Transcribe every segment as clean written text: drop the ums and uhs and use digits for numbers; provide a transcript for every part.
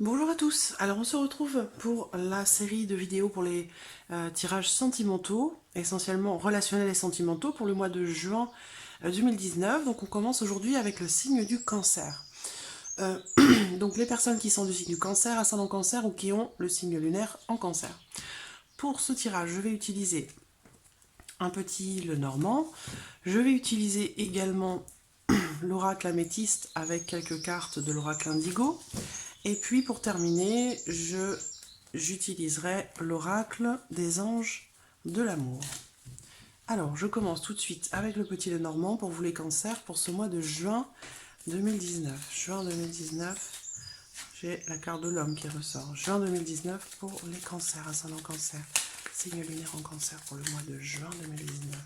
Bonjour à tous, alors on se retrouve pour la série de vidéos pour les tirages sentimentaux, essentiellement relationnels et sentimentaux pour le mois de juin 2019. Donc on commence aujourd'hui avec le signe du cancer. Euh, donc les personnes qui sont du signe du cancer, ascendant cancer ou qui ont le signe lunaire en cancer. Pour ce tirage, je vais utiliser un petit Lenormand. Je vais utiliser également l'oracle améthyste avec quelques cartes de l'oracle indigo. Et puis pour terminer, j'utiliserai l'oracle des anges de l'amour. Alors, je commence tout de suite avec le petit Lenormand pour vous les cancers pour ce mois de juin 2019. Juin 2019, j'ai la carte de l'homme qui ressort. Juin 2019 pour les cancers, ascendant cancer. Signe lunaire en cancer pour le mois de juin 2019.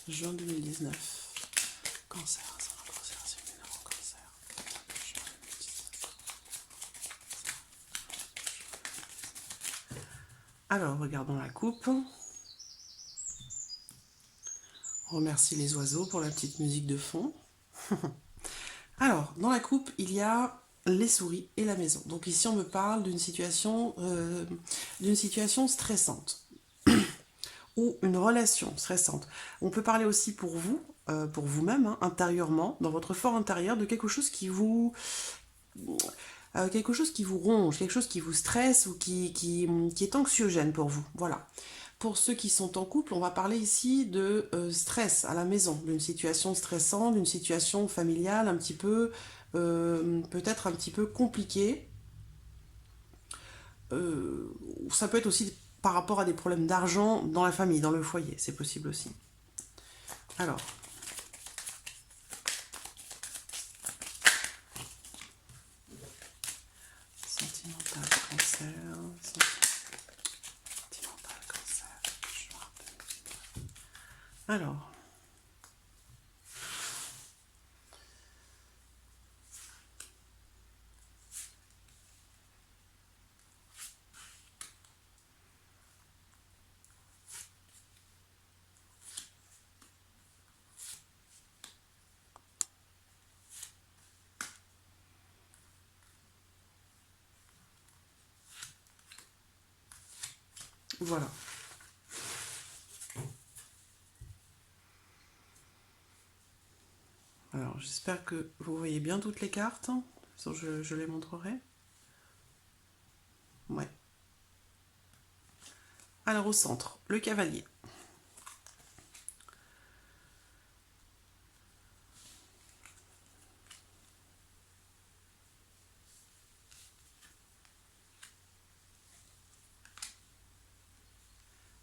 Juin 2019. Cancer, ascendant cancer, signe lunaire en cancer. Juin 2019. Alors, regardons la coupe. On remercie les oiseaux pour la petite musique de fond. Alors, dans la coupe, il y a les souris et la maison. Donc ici, on me parle d'une situation stressante ou une relation stressante. On peut parler aussi pour vous-même, hein, intérieurement, dans votre fort intérieur, de quelque chose qui vous ronge, quelque chose qui vous stresse ou qui est anxiogène pour vous. Voilà. Pour ceux qui sont en couple, on va parler ici de stress à la maison, d'une situation stressante, d'une situation familiale un petit peu, peut-être un petit peu compliquée. Euh, Ça peut être aussi par rapport à des problèmes d'argent dans la famille, dans le foyer, c'est possible aussi. Alors, sentimental cancer, sentimental cancer, juin 2019. Alors, voilà. Alors, j'espère que vous voyez bien toutes les cartes. Je les montrerai. Ouais. Alors, au centre, le cavalier.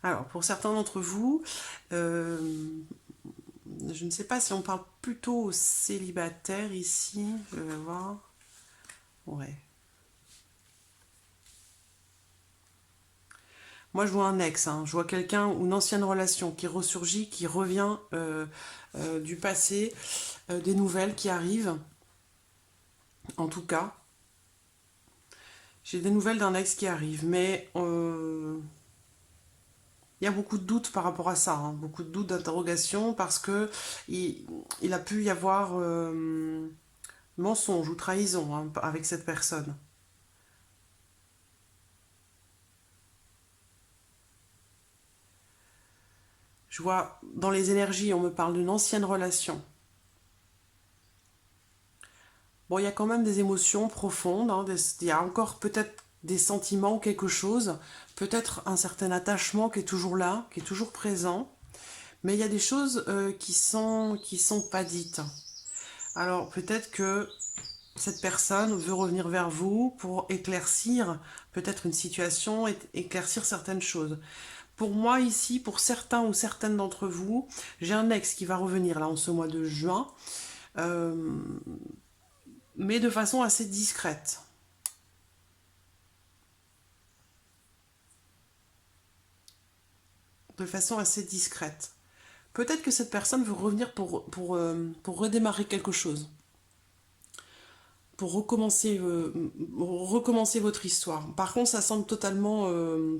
Alors, pour certains d'entre vous, je ne sais pas si on parle plutôt aux célibataires ici. Je vais voir. Ouais. Moi, je vois un ex, hein. Je vois quelqu'un ou une ancienne relation qui ressurgit, qui revient du passé, des nouvelles qui arrivent. En tout cas, j'ai des nouvelles d'un ex qui arrive, mais il y a beaucoup de doutes par rapport à ça, hein. Beaucoup de doutes, d'interrogations, parce que il a pu y avoir mensonge ou trahison, hein, avec cette personne. Je vois dans les énergies, on me parle d'une ancienne relation. Bon, il y a quand même des émotions profondes, hein, il y a encore peut-être des sentiments ou quelque chose, peut-être un certain attachement qui est toujours là, qui est toujours présent, mais il y a des choses qui sont pas dites. Alors peut-être que cette personne veut revenir vers vous pour éclaircir peut-être une situation, éclaircir certaines choses. Pour moi ici, pour certains ou certaines d'entre vous, j'ai un ex qui va revenir là en ce mois de juin, euh, mais de façon assez discrète. De façon assez discrète. Peut-être que cette personne veut revenir pour redémarrer quelque chose. recommencer votre histoire. Par contre, ça semble totalement,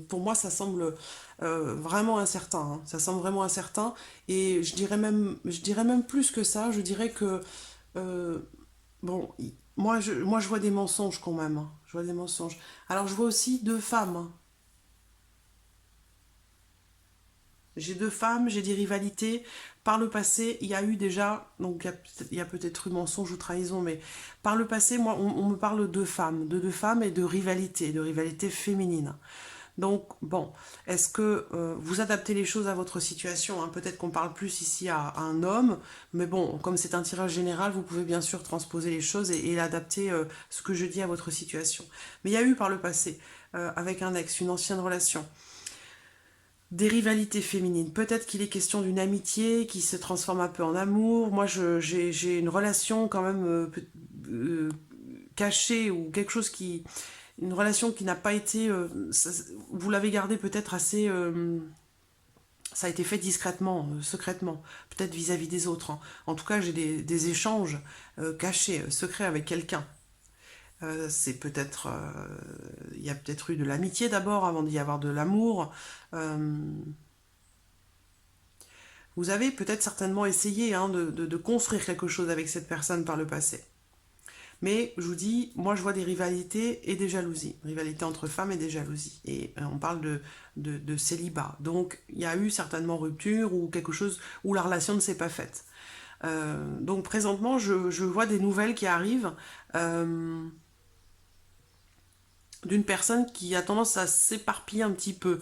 pour moi, ça semble vraiment incertain, hein. Ça semble vraiment incertain. Et je dirais même plus que ça. Je dirais que, euh, bon, moi, je vois des mensonges quand même, hein. Je vois des mensonges. Alors, je vois aussi deux femmes, hein. J'ai deux femmes, j'ai des rivalités. Par le passé, il y a eu déjà, donc il y a peut-être eu mensonge ou trahison, mais par le passé, moi, on me parle de deux femmes et de rivalité féminine. Donc, bon, est-ce que vous adaptez les choses à votre situation, hein? Peut-être qu'on parle plus ici à un homme, mais bon, comme c'est un tirage général, vous pouvez bien sûr transposer les choses et adapter ce que je dis à votre situation. Mais il y a eu par le passé, avec un ex, une ancienne relation, des rivalités féminines. Peut-être qu'il est question d'une amitié qui se transforme un peu en amour. Moi, j'ai une relation quand même euh, cachée ou quelque chose qui... Une relation qui n'a pas été... vous l'avez gardée peut-être assez... ça a été fait discrètement, secrètement, peut-être vis-à-vis des autres, hein. En tout cas, j'ai des échanges cachés, secrets avec quelqu'un. C'est peut-être... il y a peut-être eu de l'amitié d'abord, avant d'y avoir de l'amour. Euh, Vous avez peut-être certainement essayé, hein, de construire quelque chose avec cette personne par le passé. Mais je vous dis, moi je vois des rivalités et des jalousies. Rivalités entre femmes et des jalousies. Et on parle de célibat. Donc il y a eu certainement rupture ou quelque chose où la relation ne s'est pas faite. Donc présentement, je vois des nouvelles qui arrivent. Euh, d'une personne qui a tendance à s'éparpiller un petit peu,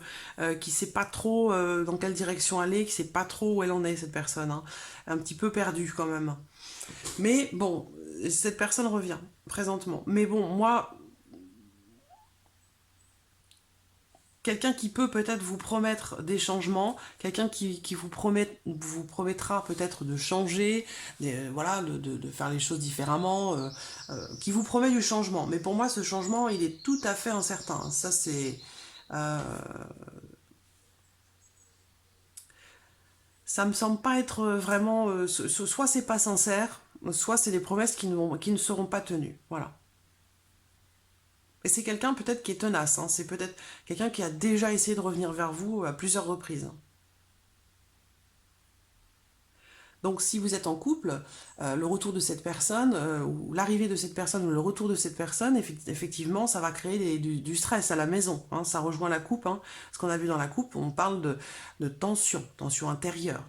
qui sait pas trop dans quelle direction aller, qui sait pas trop où elle en est cette personne, hein. Un petit peu perdue quand même. Mais bon, cette personne revient présentement. Mais bon, moi, quelqu'un qui peut peut-être vous promettre des changements, quelqu'un qui vous promettra peut-être de changer, voilà, de faire les choses différemment, qui vous promet du changement. Mais pour moi, ce changement, il est tout à fait incertain. Ça, c'est... euh, ça me semble pas être vraiment... soit c'est pas sincère, soit c'est des promesses qui ne seront pas tenues. Voilà. Et c'est quelqu'un peut-être qui est tenace, hein. C'est peut-être quelqu'un qui a déjà essayé de revenir vers vous à plusieurs reprises. Donc si vous êtes en couple, le retour de cette personne, ou l'arrivée de cette personne, ou le retour de cette personne, effectivement, ça va créer du stress à la maison, hein. Ça rejoint la coupe, hein. Ce qu'on a vu dans la coupe, on parle de tension, tension intérieure,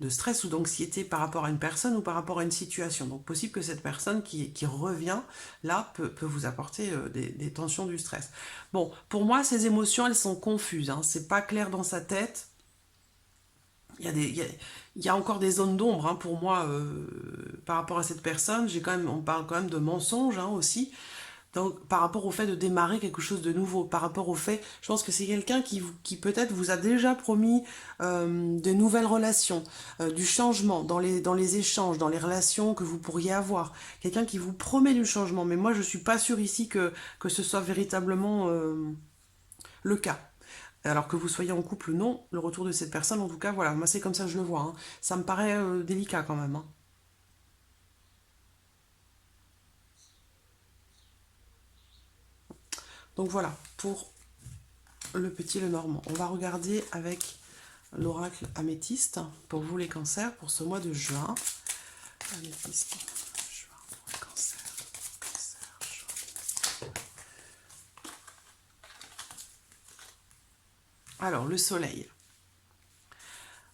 de stress ou d'anxiété par rapport à une personne ou par rapport à une situation. Donc possible que cette personne qui revient, là, peut vous apporter des tensions, du stress. Bon, pour moi, ces émotions, elles sont confuses, hein. C'est pas clair dans sa tête. Il y a il y a encore des zones d'ombre, hein, pour moi par rapport à cette personne. On parle quand même de mensonges, hein, aussi. Donc, par rapport au fait de démarrer quelque chose de nouveau, par rapport au fait, je pense que c'est quelqu'un qui peut-être vous a déjà promis de nouvelles relations, du changement dans les échanges, dans les relations que vous pourriez avoir. Quelqu'un qui vous promet du changement. Mais moi, je suis pas sûre ici que ce soit véritablement le cas. Alors que vous soyez en couple ou non, le retour de cette personne, en tout cas, voilà, moi c'est comme ça que je le vois, hein. Ça me paraît délicat quand même, hein. Donc voilà, pour le petit Lenormand. On va regarder avec l'oracle améthyste pour vous les cancers pour ce mois de juin. Améthyste, juin, pour les cancers. Cancer, juin. Alors, le soleil,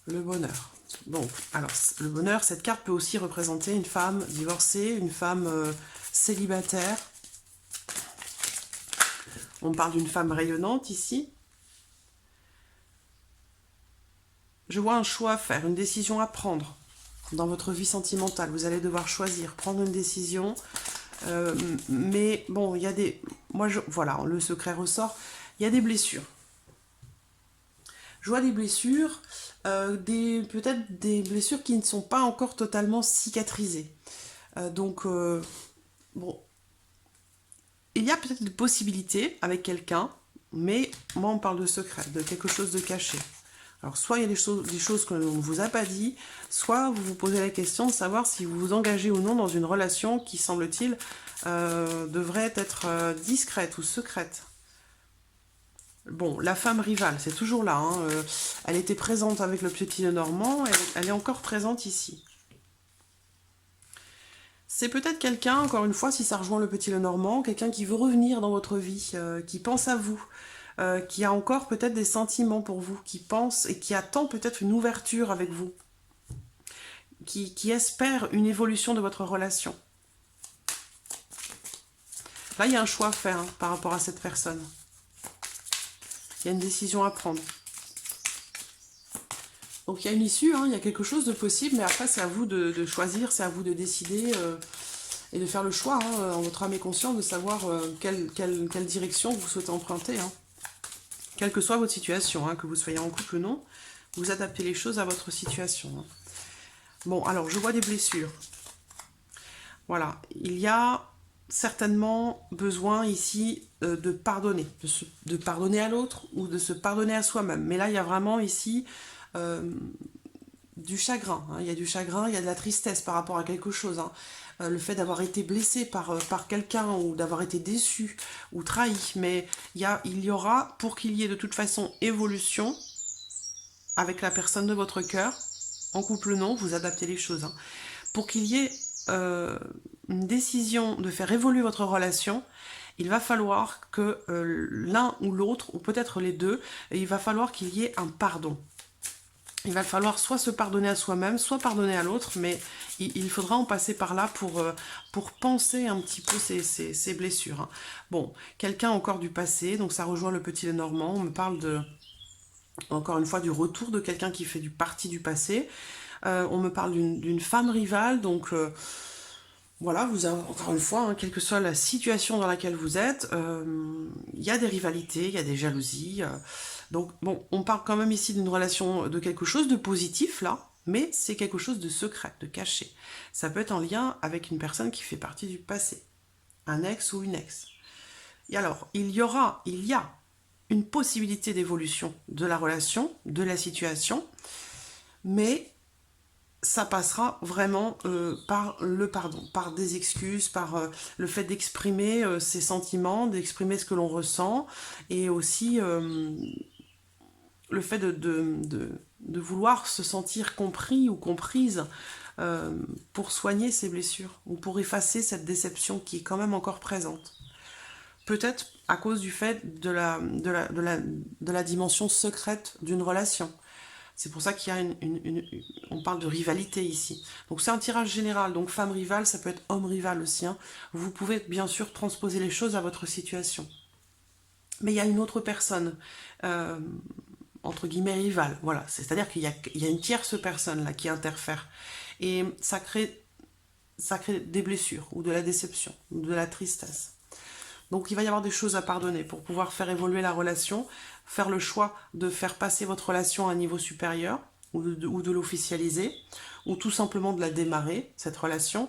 le bonheur. Bon, alors, le bonheur, cette carte peut aussi représenter une femme divorcée, une femme célibataire. On parle d'une femme rayonnante ici. Je vois un choix à faire, une décision à prendre dans votre vie sentimentale. Vous allez devoir choisir, prendre une décision. Mais bon, il y a des... Voilà, le secret ressort. Il y a des blessures. Je vois des blessures, peut-être des blessures qui ne sont pas encore totalement cicatrisées. Bon, il y a peut-être des possibilités avec quelqu'un, mais moi on parle de secret, de quelque chose de caché. Alors, soit il y a des choses que l'on ne vous a pas dit, soit vous vous posez la question de savoir si vous vous engagez ou non dans une relation qui, semble-t-il, devrait être discrète ou secrète. Bon, la femme rivale, c'est toujours là. Hein, elle était présente avec le petit Lenormand, elle est encore présente ici. C'est peut-être quelqu'un, encore une fois, si ça rejoint le petit Lenormand, quelqu'un qui veut revenir dans votre vie, qui pense à vous, qui a encore peut-être des sentiments pour vous, qui pense et qui attend peut-être une ouverture avec vous, qui espère une évolution de votre relation. Là, il y a un choix à faire hein, par rapport à cette personne. Il y a une décision à prendre. Donc il y a une issue, hein, il y a quelque chose de possible, mais après c'est à vous de choisir, c'est à vous de décider et de faire le choix, hein, en votre âme et conscience, de savoir quelle direction vous souhaitez emprunter. Hein. Quelle que soit votre situation, hein, que vous soyez en couple ou non, vous adaptez les choses à votre situation. Hein. Bon, alors je vois des blessures. Voilà, il y a certainement besoin ici de pardonner, de pardonner à l'autre ou de se pardonner à soi-même. Mais là, il y a vraiment ici du chagrin. Hein. Il y a du chagrin, il y a de la tristesse par rapport à quelque chose. Hein. Le fait d'avoir été blessé par quelqu'un ou d'avoir été déçu ou trahi. Mais il y aura, pour qu'il y ait de toute façon évolution avec la personne de votre cœur, en couple non, vous adaptez les choses. Hein. Pour qu'il y ait une décision de faire évoluer votre relation, il va falloir que l'un ou l'autre, ou peut-être les deux, il va falloir qu'il y ait un pardon. Il va falloir soit se pardonner à soi-même, soit pardonner à l'autre, mais il faudra en passer par là pour penser un petit peu ces blessures. Hein. Bon, quelqu'un encore du passé, donc ça rejoint le petit Lenormand, on me parle encore une fois du retour de quelqu'un qui fait partie du passé. On me parle d'une femme rivale, donc voilà, vous avez, encore une fois, hein, quelle que soit la situation dans laquelle vous êtes, il y a des rivalités, il y a des jalousies. Donc bon, on parle quand même ici d'une relation, de quelque chose de positif là, mais c'est quelque chose de secret, de caché. Ça peut être en lien avec une personne qui fait partie du passé, un ex ou une ex. Et alors, il y a une possibilité d'évolution de la relation, de la situation, mais ça passera vraiment par le pardon, par des excuses, par le fait d'exprimer ses sentiments, d'exprimer ce que l'on ressent, et aussi le fait de vouloir se sentir compris ou comprise pour soigner ses blessures, ou pour effacer cette déception qui est quand même encore présente. Peut-être à cause du fait de la dimension secrète d'une relation. C'est pour ça qu'il y a on parle de rivalité ici. Donc c'est un tirage général, donc femme rivale, ça peut être homme rival aussi. Hein. Vous pouvez bien sûr transposer les choses à votre situation. Mais il y a une autre personne, entre guillemets rivale, voilà. C'est-à-dire qu'il y a une tierce personne là qui interfère. Et ça crée des blessures, ou de la déception, ou de la tristesse. Donc il va y avoir des choses à pardonner pour pouvoir faire évoluer la relation, faire le choix de faire passer votre relation à un niveau supérieur, ou de l'officialiser, ou tout simplement de la démarrer, cette relation.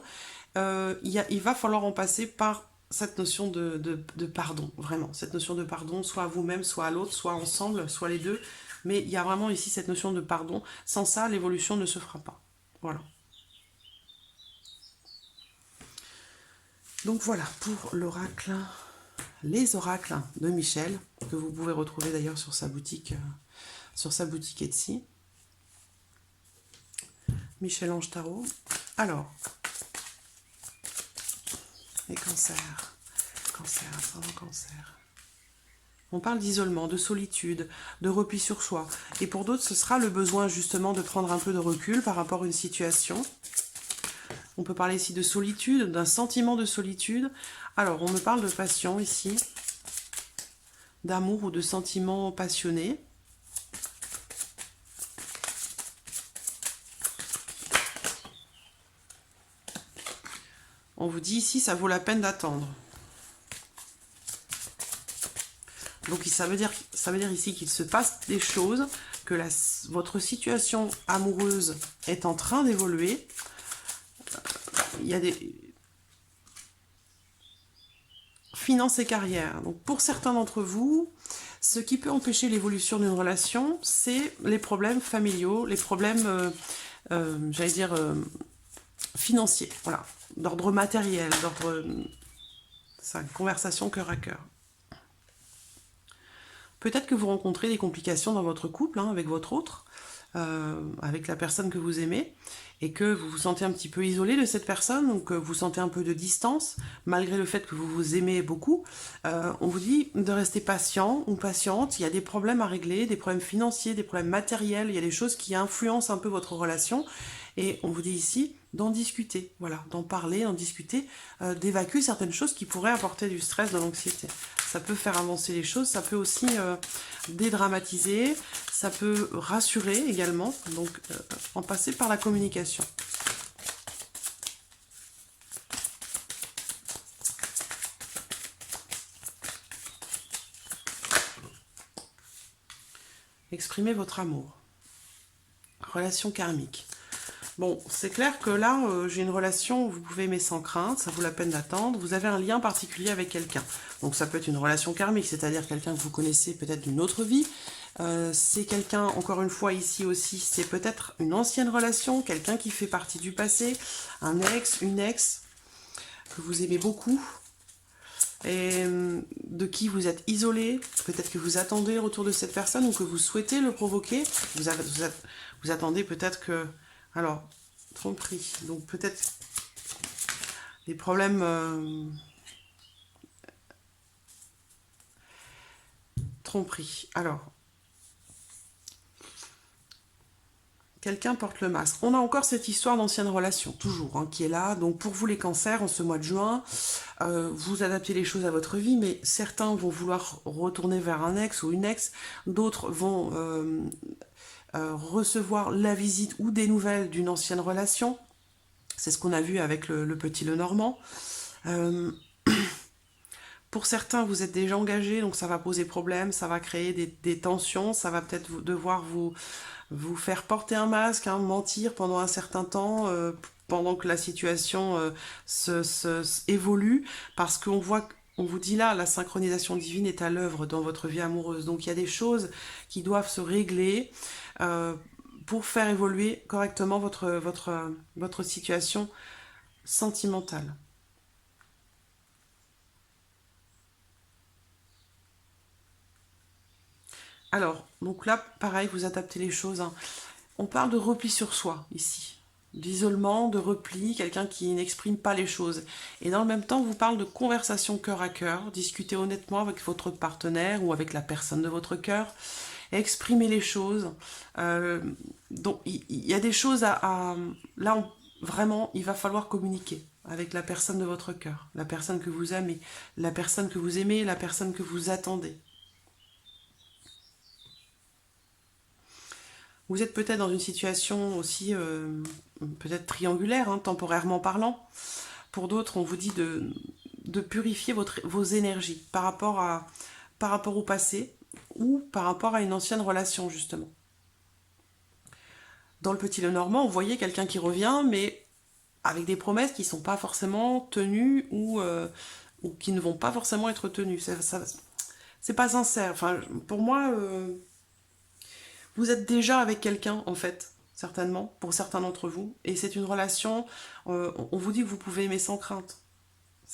Il va falloir en passer par cette notion de pardon, vraiment. Cette notion de pardon, soit à vous-même, soit à l'autre, soit ensemble, soit les deux. Mais il y a vraiment ici cette notion de pardon. Sans ça, l'évolution ne se fera pas. Voilà. Donc voilà pour l'oracle, les oracles de Michel, que vous pouvez retrouver d'ailleurs sur sa boutique Etsy. Michel-Ange Tarot. Alors, les cancers. Ascendant cancer. On parle d'isolement, de solitude, de repli sur soi. Et pour d'autres, ce sera le besoin justement de prendre un peu de recul par rapport à une situation. On peut parler ici de solitude, d'un sentiment de solitude. Alors, on me parle de passion ici, d'amour ou de sentiments passionnés. On vous dit ici, ça vaut la peine d'attendre. Donc ça veut dire ici qu'il se passe des choses, que votre situation amoureuse est en train d'évoluer. Il y a des finances et carrière. Donc pour certains d'entre vous, Ce qui peut empêcher l'évolution d'une relation, c'est les problèmes familiaux, les problèmes, j'allais dire, financiers, voilà, d'ordre matériel, d'ordre... c'est une conversation cœur à cœur. Peut-être que vous rencontrez des complications dans votre couple, hein, avec votre autre, avec la personne que vous aimez, et que vous vous sentez un petit peu isolé de cette personne, donc vous sentez un peu de distance, malgré le fait que vous vous aimez beaucoup. On vous dit de rester patient ou patiente, il y a des problèmes à régler, des problèmes financiers, des problèmes matériels, il y a des choses qui influencent un peu votre relation, et on vous dit ici d'en discuter, voilà, d'en parler, d'en discuter, d'évacuer certaines choses qui pourraient apporter du stress, de l'anxiété. Ça peut faire avancer les choses, ça peut aussi dédramatiser, ça peut rassurer également, donc en passer par la communication. Exprimez votre amour. Relation karmique. Bon, c'est clair que là, j'ai une relation où vous pouvez aimer sans crainte, ça vaut la peine d'attendre. Vous avez un lien particulier avec quelqu'un. Donc ça peut être une relation karmique, c'est-à-dire quelqu'un que vous connaissez peut-être d'une autre vie. C'est quelqu'un, encore une fois ici aussi, c'est peut-être une ancienne relation, quelqu'un qui fait partie du passé, un ex, une ex, que vous aimez beaucoup, et de qui vous êtes isolé. Peut-être que vous attendez le retour de cette personne ou que vous souhaitez le provoquer. Vous attendez peut-être que... Alors, tromperie, donc peut-être des problèmes... tromperie. Alors, quelqu'un porte le masque. On a encore cette histoire d'ancienne relation, toujours, hein, qui est là. Donc pour vous les cancers, en ce mois de juin, vous adaptez les choses à votre vie, mais certains vont vouloir retourner vers un ex ou une ex, d'autres vont recevoir la visite ou des nouvelles d'une ancienne relation. C'est ce qu'on a vu avec le petit Lenormand. Pour certains, vous êtes déjà engagés, donc ça va poser problème, ça va créer des tensions, ça va peut-être devoir vous faire porter un masque, hein, mentir pendant un certain temps, pendant que la situation évolue, parce qu'on voit, on vous dit là, la synchronisation divine est à l'œuvre dans votre vie amoureuse. Donc il y a des choses qui doivent se régler pour faire évoluer correctement votre situation sentimentale. Alors, donc là, pareil, vous adaptez les choses, hein. On parle de repli sur soi, ici. D'isolement, de repli, quelqu'un qui n'exprime pas les choses. Et dans le même temps, on vous parle de conversation cœur à cœur, discuter honnêtement avec votre partenaire ou avec la personne de votre cœur, exprimer les choses. Donc, il y a des choses là, vraiment, il va falloir communiquer avec la personne de votre cœur, la personne que vous aimez, la personne que vous aimez, la personne que vous attendez. Vous êtes peut-être dans une situation aussi peut-être triangulaire, hein, temporairement parlant. Pour d'autres, on vous dit de purifier vos énergies par rapport au passé ou par rapport à une ancienne relation, justement. Dans le Petit Lenormand, on voyait quelqu'un qui revient, mais avec des promesses qui ne sont pas forcément tenues ou qui ne vont pas forcément être tenues. C'est pas sincère. Enfin, pour moi... vous êtes déjà avec quelqu'un, en fait, certainement, pour certains d'entre vous. Et c'est une relation, on vous dit que vous pouvez aimer sans crainte.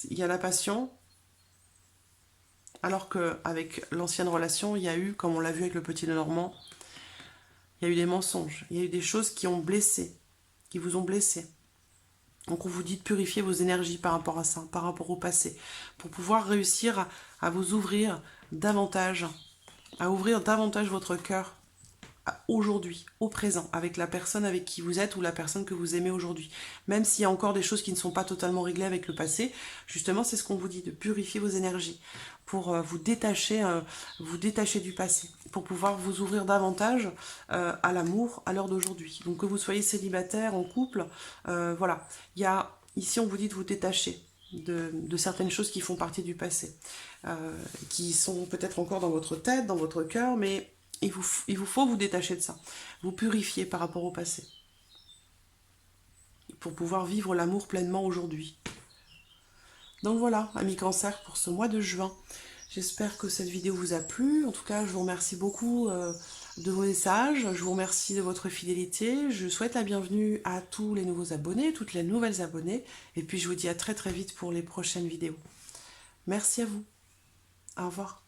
Il y a la passion, alors qu'avec l'ancienne relation, il y a eu, comme on l'a vu avec le petit Lenormand, il y a eu des mensonges, il y a eu des choses qui ont blessé, qui vous ont blessé. Donc on vous dit de purifier vos énergies par rapport à ça, par rapport au passé, pour pouvoir réussir à vous ouvrir davantage, à ouvrir davantage votre cœur aujourd'hui, au présent, avec la personne avec qui vous êtes ou la personne que vous aimez aujourd'hui. Même s'il y a encore des choses qui ne sont pas totalement réglées avec le passé, justement, c'est ce qu'on vous dit, de purifier vos énergies pour vous détacher du passé, pour pouvoir vous ouvrir davantage à l'amour à l'heure d'aujourd'hui. Donc que vous soyez célibataire, en couple, voilà. Ici, on vous dit de vous détacher de certaines choses qui font partie du passé, qui sont peut-être encore dans votre tête, dans votre cœur, mais il vous faut vous détacher de ça, vous purifier par rapport au passé, pour pouvoir vivre l'amour pleinement aujourd'hui. Donc voilà, amis cancer, pour ce mois de juin, J'espère que cette vidéo vous a plu. En tout cas, je vous remercie beaucoup de vos messages. Je vous remercie de votre fidélité. Je souhaite la bienvenue à tous les nouveaux abonnés, toutes les nouvelles abonnées. Et puis, je vous dis à très très vite pour les prochaines vidéos. Merci à vous. Au revoir.